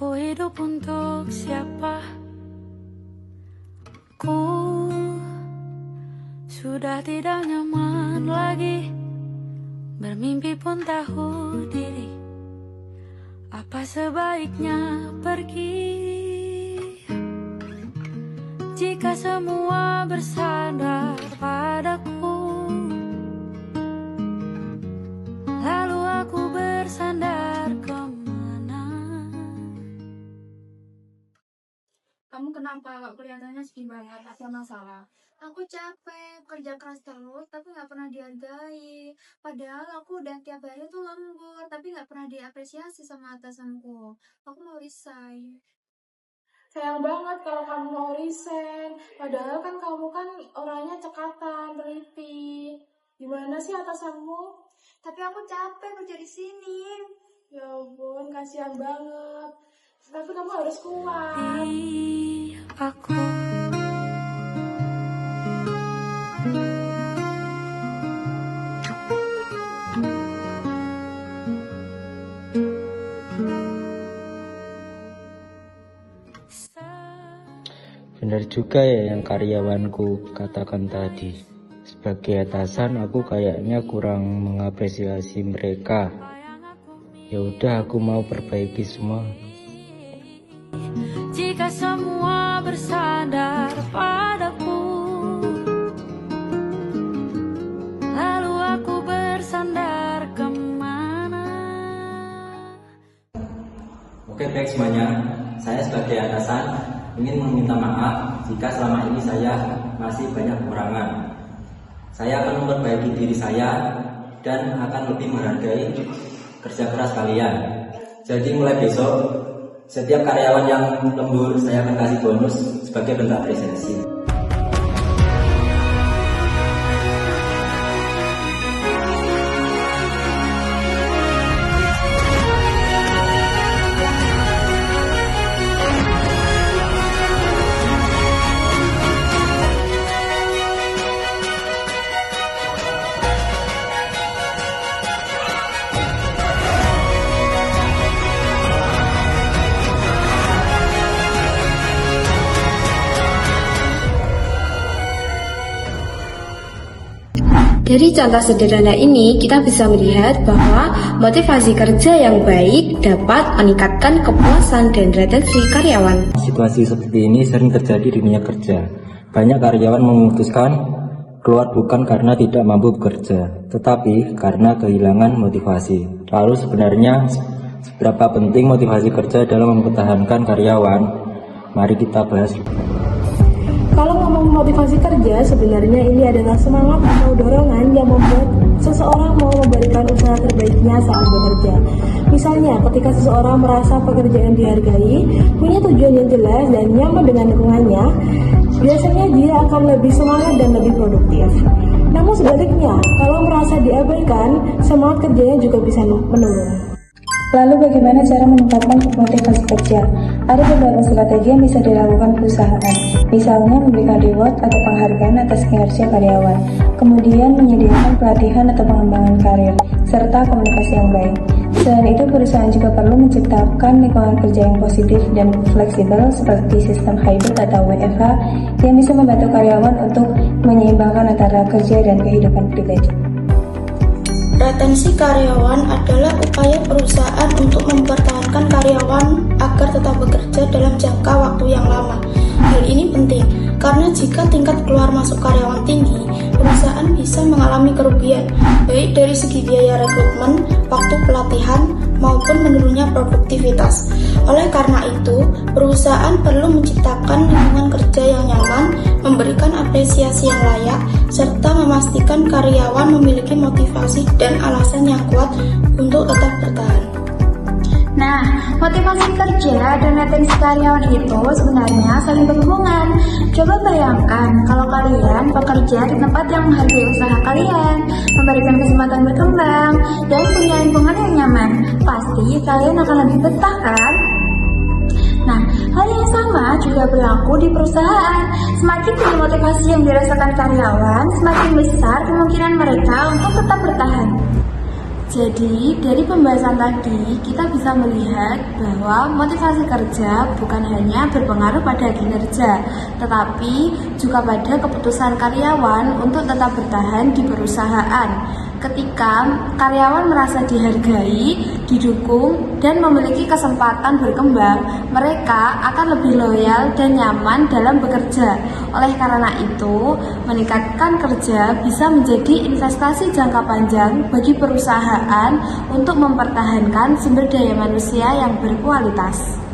Aku hidup untuk siapa? Ku sudah tidak nyaman lagi, bermimpi pun tahu diri. Apa sebaiknya pergi jika semua bersandar padaku? Lalu aku bersandar kemana? Kamu kenapa? Kok kelihatannya sedih banget? Ada masalah? Aku capek, kerja keras terus, tapi nggak pernah dihargai. Padahal aku udah tiap hari tuh lembur, tapi nggak pernah diapresiasi sama atasanku. Aku mau resign. Sayang banget kalau kamu mau resign. Padahal kan kamu kan orangnya cekatan, teliti. Gimana sih atasanmu? Tapi aku capek kerja di sini. Ya ampun, kasihan banget. Tapi kamu harus kuat. Di aku Benar juga ya yang karyawanku katakan tadi. Sebagai atasan aku kayaknya kurang mengapresiasi mereka. Ya udah, aku mau perbaiki semua. jika semua bersandar padaku, lalu aku bersandar kemana? Oke, baik semuanya. Saya sebagai atasan ingin meminta maaf jika selama ini saya masih banyak kekurangan. Saya akan memperbaiki diri saya dan akan lebih menghargai kerja keras kalian. Jadi mulai besok, setiap karyawan yang lembur saya akan kasih bonus sebagai bentuk apresiasi. Dari contoh sederhana ini, kita bisa melihat bahwa motivasi kerja yang baik dapat meningkatkan kepuasan dan retensi karyawan. Situasi seperti ini sering terjadi di dunia kerja. Banyak karyawan memutuskan keluar bukan karena tidak mampu bekerja, tetapi karena kehilangan motivasi. Lalu sebenarnya seberapa penting motivasi kerja dalam mempertahankan karyawan? Mari kita bahas. Kalau ngomong motivasi kerja, sebenarnya ini adalah semangat atau dorongan yang membuat seseorang mau memberikan usaha terbaiknya saat bekerja. Misalnya, ketika seseorang merasa pekerjaan dihargai, punya tujuan yang jelas dan nyaman dengan lingkungannya, biasanya dia akan lebih semangat dan lebih produktif. Namun sebaliknya, kalau merasa diabaikan, semangat kerjanya juga bisa menurun. Lalu bagaimana cara meningkatkan motivasi kerja? Ada beberapa strategi yang bisa dilakukan perusahaan, misalnya memberikan reward atau penghargaan atas kinerja karyawan, kemudian menyediakan pelatihan atau pengembangan karir, serta komunikasi yang baik. Selain itu, perusahaan juga perlu menciptakan lingkungan kerja yang positif dan fleksibel seperti sistem hybrid atau WFH yang bisa membantu karyawan untuk menyeimbangkan antara kerja dan kehidupan pribadi. Retensi karyawan adalah upaya perusahaan untuk mempertahankan karyawan agar tetap bekerja dalam jangka waktu yang lama. Hal ini penting karena jika tingkat keluar masuk karyawan tinggi, perusahaan bisa mengalami kerugian baik dari segi biaya rekrutmen, waktu pelatihan, maupun menurunnya produktivitas. Oleh karena itu, perusahaan perlu menciptakan lingkungan kerja yang nyaman, memberikan apresiasi yang layak, serta memastikan karyawan memiliki motivasi dan alasan yang kuat untuk tetap bertahan. Nah, motivasi kerja dan retensi karyawan itu sebenarnya saling berhubungan. Coba bayangkan kalau kalian bekerja di tempat yang menghargai usaha kalian, memberikan kesempatan berkembang, dan punya lingkungan yang nyaman. Pasti kalian akan lebih betah kan? Nah, hal yang sama juga berlaku di perusahaan. Semakin tinggi motivasi yang dirasakan karyawan, semakin besar kemungkinan mereka untuk tetap bertahan. Jadi, dari pembahasan tadi, kita bisa melihat bahwa motivasi kerja bukan hanya berpengaruh pada kinerja, tetapi juga pada keputusan karyawan untuk tetap bertahan di perusahaan. Ketika karyawan merasa dihargai, didukung, dan memiliki kesempatan berkembang, mereka akan lebih loyal dan nyaman dalam bekerja. Oleh karena itu, meningkatkan kerja bisa menjadi investasi jangka panjang bagi perusahaan untuk mempertahankan sumber daya manusia yang berkualitas.